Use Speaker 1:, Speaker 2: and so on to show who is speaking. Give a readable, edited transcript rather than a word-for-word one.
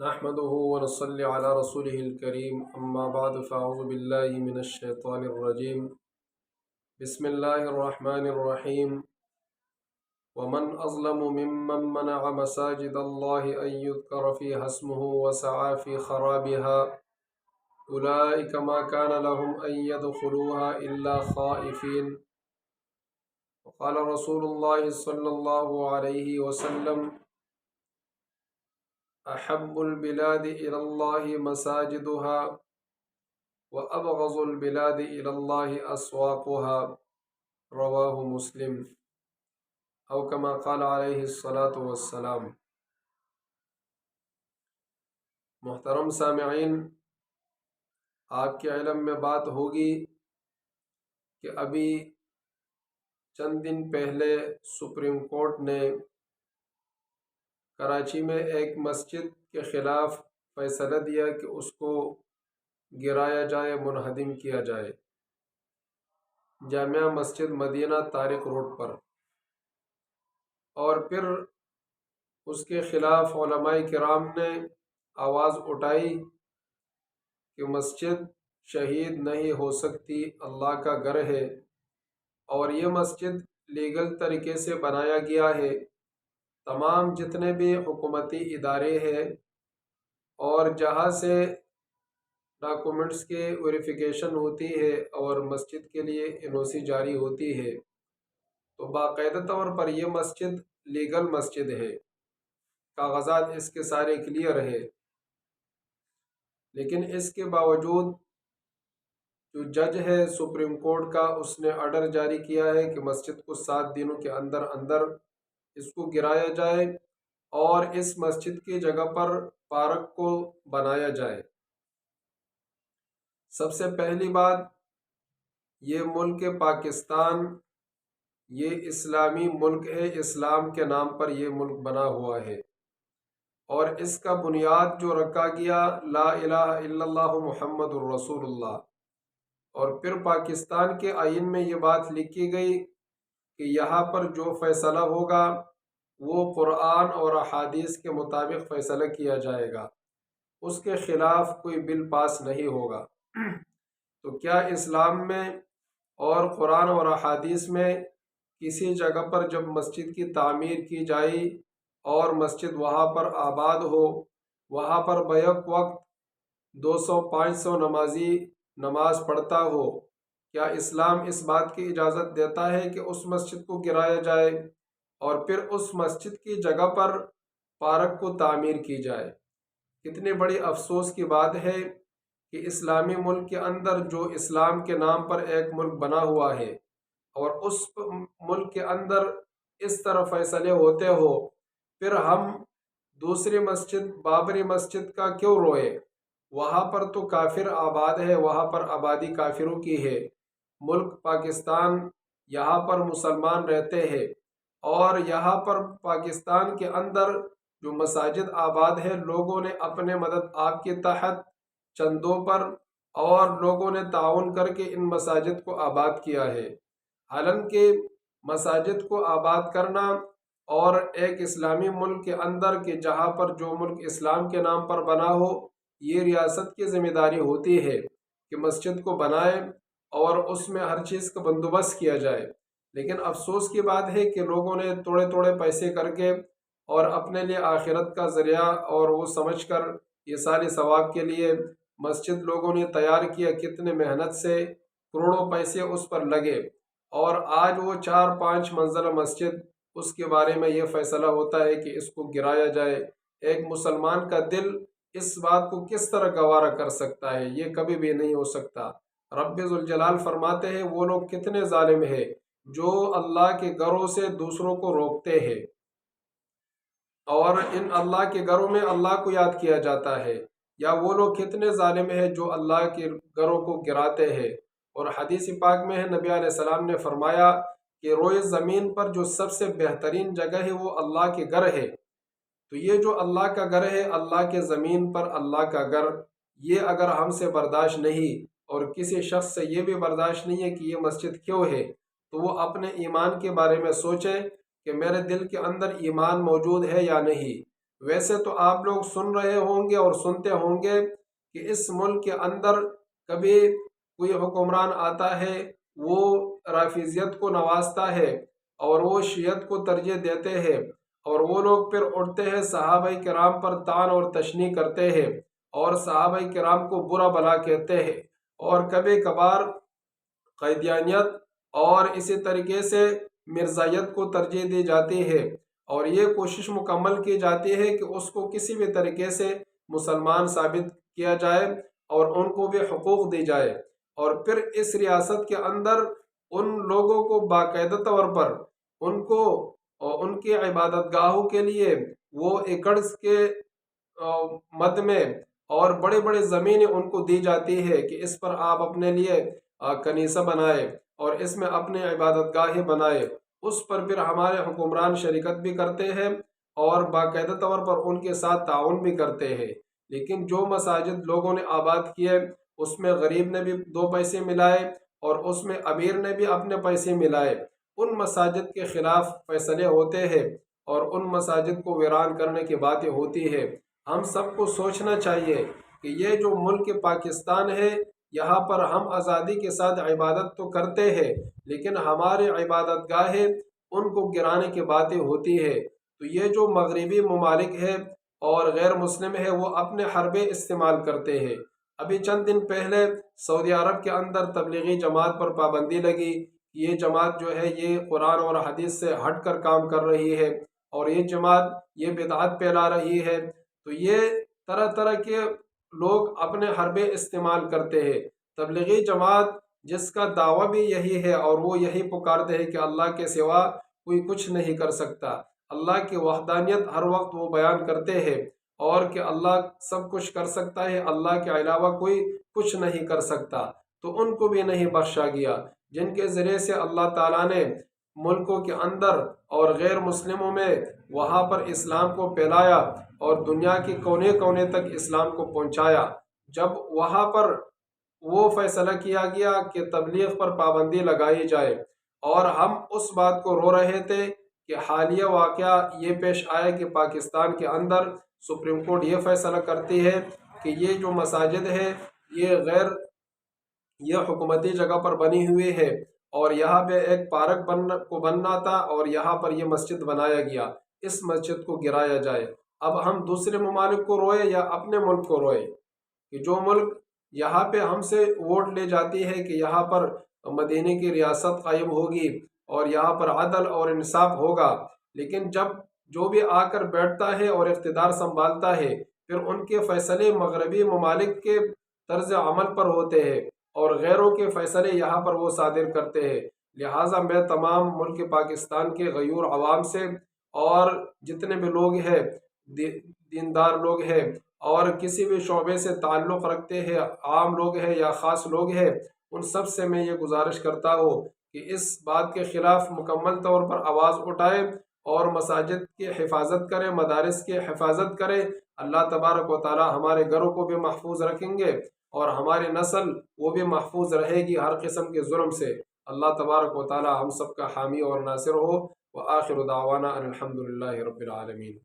Speaker 1: نحمده ونصلي على رسوله الكريم أما بعد فأعوذ بالله من الشيطان الرجيم بسم الله الرحمن الرحيم ومن أظلم ممن منع مساجد الله أن يذكر فيها اسمه وسعى في خرابها أولئك ما كان لهم أن يدخلوها إلا خائفين. وقال رسول الله صلى الله عليه وسلم أحب البلاد إلى الله مساجدها وأبغض البلاد إلى الله أسواقها رواه مسلم أو كما قال عليه الصلاة والسلام. محترم سامعین، آپ کے علم میں بات ہوگی کہ ابھی چند دن پہلے سپریم کورٹ نے کراچی میں ایک مسجد کے خلاف فیصلہ دیا کہ اس کو گرایا جائے، منہدم کیا جائے، جامعہ مسجد مدینہ طارق روڈ پر. اور پھر اس کے خلاف علماء کرام نے آواز اٹھائی کہ مسجد شہید نہیں ہو سکتی، اللہ کا گھر ہے، اور یہ مسجد لیگل طریقے سے بنایا گیا ہے. تمام جتنے بھی حکومتی ادارے ہیں اور جہاں سے ڈاکومنٹس کے ویریفیکیشن ہوتی ہے اور مسجد کے لیے NOC جاری ہوتی ہے، تو باقاعدہ طور پر یہ مسجد لیگل مسجد ہے، کاغذات اس کے سارے کلیئر ہے. لیکن اس کے باوجود جو جج ہے سپریم کورٹ کا، اس نے آرڈر جاری کیا ہے کہ مسجد کو 7 دنوں کے اندر اندر اس کو گرایا جائے اور اس مسجد کی جگہ پر پارک کو بنایا جائے. سب سے پہلی بات، یہ ملک پاکستان یہ اسلامی ملک ہے، اسلام کے نام پر یہ ملک بنا ہوا ہے، اور اس کا بنیاد جو رکھا گیا لا الہ الا اللہ محمد الرسول اللہ. اور پھر پاکستان کے آئین میں یہ بات لکھی گئی کہ یہاں پر جو فیصلہ ہوگا وہ قرآن اور احادیث کے مطابق فیصلہ کیا جائے گا، اس کے خلاف کوئی بل پاس نہیں ہوگا. تو کیا اسلام میں اور قرآن اور احادیث میں کسی جگہ پر جب مسجد کی تعمیر کی جائے اور مسجد وہاں پر آباد ہو، وہاں پر بیک وقت 200-500 نمازی نماز پڑھتا ہو، کیا اسلام اس بات کی اجازت دیتا ہے کہ اس مسجد کو گرایا جائے اور پھر اس مسجد کی جگہ پر پارک کو تعمیر کی جائے؟ کتنی بڑی افسوس کی بات ہے کہ اسلامی ملک کے اندر جو اسلام کے نام پر ایک ملک بنا ہوا ہے اور اس ملک کے اندر اس طرح فیصلے ہوتے ہو، پھر ہم دوسری مسجد بابری مسجد کا کیوں روئے؟ وہاں پر تو کافر آباد ہے، وہاں پر آبادی کافروں کی ہے. ملک پاکستان، یہاں پر مسلمان رہتے ہیں، اور یہاں پر پاکستان کے اندر جو مساجد آباد ہے، لوگوں نے اپنے مدد آپ کے تحت چندوں پر اور لوگوں نے تعاون کر کے ان مساجد کو آباد کیا ہے. حالانکہ مساجد کو آباد کرنا اور ایک اسلامی ملک کے اندر کہ جہاں پر جو ملک اسلام کے نام پر بنا ہو، یہ ریاست کی ذمہ داری ہوتی ہے کہ مسجد کو بنائے اور اس میں ہر چیز کا بندوبست کیا جائے. لیکن افسوس کی بات ہے کہ لوگوں نے تھوڑے تھوڑے پیسے کر کے اور اپنے لیے آخرت کا ذریعہ اور وہ سمجھ کر یہ سارے ثواب کے لیے مسجد لوگوں نے تیار کیا، کتنے محنت سے کروڑوں پیسے اس پر لگے، اور آج وہ 4-5 منزلہ مسجد، اس کے بارے میں یہ فیصلہ ہوتا ہے کہ اس کو گرایا جائے. ایک مسلمان کا دل اس بات کو کس طرح گوارا کر سکتا ہے؟ یہ کبھی بھی نہیں ہو سکتا. رب ذوالجلال فرماتے ہیں وہ لوگ کتنے ظالم ہیں جو اللہ کے گھروں سے دوسروں کو روکتے ہیں، اور ان اللہ کے گھروں میں اللہ کو یاد کیا جاتا ہے. یا وہ لوگ کتنے ظالم ہیں جو اللہ کے گھروں کو گراتے ہیں. اور حدیث پاک میں ہے، نبی علیہ السلام نے فرمایا کہ روئے زمین پر جو سب سے بہترین جگہ ہے وہ اللہ کے گھر ہے. تو یہ جو اللہ کا گھر ہے، اللہ کے زمین پر اللہ کا گھر، یہ اگر ہم سے برداشت نہیں اور کسی شخص سے یہ بھی برداشت نہیں ہے کہ یہ مسجد کیوں ہے، تو وہ اپنے ایمان کے بارے میں سوچے کہ میرے دل کے اندر ایمان موجود ہے یا نہیں. ویسے تو آپ لوگ سن رہے ہوں گے اور سنتے ہوں گے کہ اس ملک کے اندر کبھی کوئی حکمران آتا ہے، وہ رافضیت کو نوازتا ہے اور وہ شیعت کو ترجیح دیتے ہیں، اور وہ لوگ پھر اٹھتے ہیں صحابہ کرام پر طعن اور تشنیع کرتے ہیں اور صحابہ کرام کو برا بھلا کہتے ہیں، اور کبھی کبھار قیدیانیت اور اسی طریقے سے مرزائیت کو ترجیح دی جاتی ہے، اور یہ کوشش مکمل کی جاتی ہے کہ اس کو کسی بھی طریقے سے مسلمان ثابت کیا جائے اور ان کو بھی حقوق دی جائے، اور پھر اس ریاست کے اندر ان لوگوں کو باقاعدہ طور پر ان کو اور ان کی عبادت گاہوں کے لیے وہ ایکڑز کے مد میں اور بڑے بڑے زمینیں ان کو دی جاتی ہے کہ اس پر آپ اپنے لیے کنیسہ بنائے اور اس میں اپنے عبادت گاہیں بنائے۔ اس پر پھر ہمارے حکمران شرکت بھی کرتے ہیں اور باقاعدہ طور پر ان کے ساتھ تعاون بھی کرتے ہیں، لیکن جو مساجد لوگوں نے آباد کیے اس میں غریب نے بھی دو پیسے ملائے اور اس میں امیر نے بھی اپنے پیسے ملائے، ان مساجد کے خلاف فیصلے ہوتے ہیں اور ان مساجد کو ویران کرنے کی باتیں ہوتی ہے۔ ہم سب کو سوچنا چاہیے کہ یہ جو ملک پاکستان ہے، یہاں پر ہم آزادی کے ساتھ عبادت تو کرتے ہیں، لیکن ہمارے عبادت گاہیں ان کو گرانے کی باتیں ہوتی ہے۔ تو یہ جو مغربی ممالک ہے اور غیر مسلم ہے وہ اپنے حربے استعمال کرتے ہیں۔ ابھی چند دن پہلے سعودی عرب کے اندر تبلیغی جماعت پر پابندی لگی، یہ جماعت جو ہے یہ قرآن اور حدیث سے ہٹ کر کام کر رہی ہے اور یہ جماعت یہ بدعت پھیلا رہی ہے۔ تو یہ طرح طرح کے لوگ اپنے حربے استعمال کرتے ہیں۔ تبلیغی جماعت جس کا دعویٰ بھی یہی ہے اور وہ یہی پکارتے ہیں کہ اللہ کے سوا کوئی کچھ نہیں کر سکتا، اللہ کی وحدانیت ہر وقت وہ بیان کرتے ہیں اور کہ اللہ سب کچھ کر سکتا ہے، اللہ کے علاوہ کوئی کچھ نہیں کر سکتا، تو ان کو بھی نہیں بخشا گیا، جن کے ذریعے سے اللہ تعالیٰ نے ملکوں کے اندر اور غیر مسلموں میں وہاں پر اسلام کو پھیلایا اور دنیا کے کونے کونے تک اسلام کو پہنچایا۔ جب وہاں پر وہ فیصلہ کیا گیا کہ تبلیغ پر پابندی لگائی جائے، اور ہم اس بات کو رو رہے تھے کہ حالیہ واقعہ یہ پیش آیا کہ پاکستان کے اندر سپریم کورٹ یہ فیصلہ کرتی ہے کہ یہ جو مساجد ہے یہ حکومتی جگہ پر بنی ہوئی ہے، اور یہاں پہ ایک پارک بننا تھا اور یہاں پر یہ مسجد بنایا گیا، اس مسجد کو گرایا جائے۔ اب ہم دوسرے ممالک کو روئے یا اپنے ملک کو روئے کہ جو ملک یہاں پہ ہم سے ووٹ لے جاتی ہے کہ یہاں پر مدینے کی ریاست قائم ہوگی اور یہاں پر عدل اور انصاف ہوگا، لیکن جب جو بھی آ کر بیٹھتا ہے اور اقتدار سنبھالتا ہے پھر ان کے فیصلے مغربی ممالک کے طرز عمل پر ہوتے ہیں اور غیروں کے فیصلے یہاں پر وہ صادر کرتے ہیں۔ لہٰذا میں تمام ملک پاکستان کے غیور عوام سے اور جتنے بھی لوگ ہیں دیندار لوگ ہیں اور کسی بھی شعبے سے تعلق رکھتے ہیں، عام لوگ ہیں یا خاص لوگ ہیں، ان سب سے میں یہ گزارش کرتا ہوں کہ اس بات کے خلاف مکمل طور پر آواز اٹھائے اور مساجد کی حفاظت کرے، مدارس کی حفاظت کرے۔ اللہ تبارک و تعالی ہمارے گھروں کو بھی محفوظ رکھیں گے اور ہماری نسل وہ بھی محفوظ رہے گی ہر قسم کے ظلم سے۔ اللہ تبارک و تعالی ہم سب کا حامی اور ناصر ہو۔ وآخر دعوانا ان الحمد للہ رب العالمین۔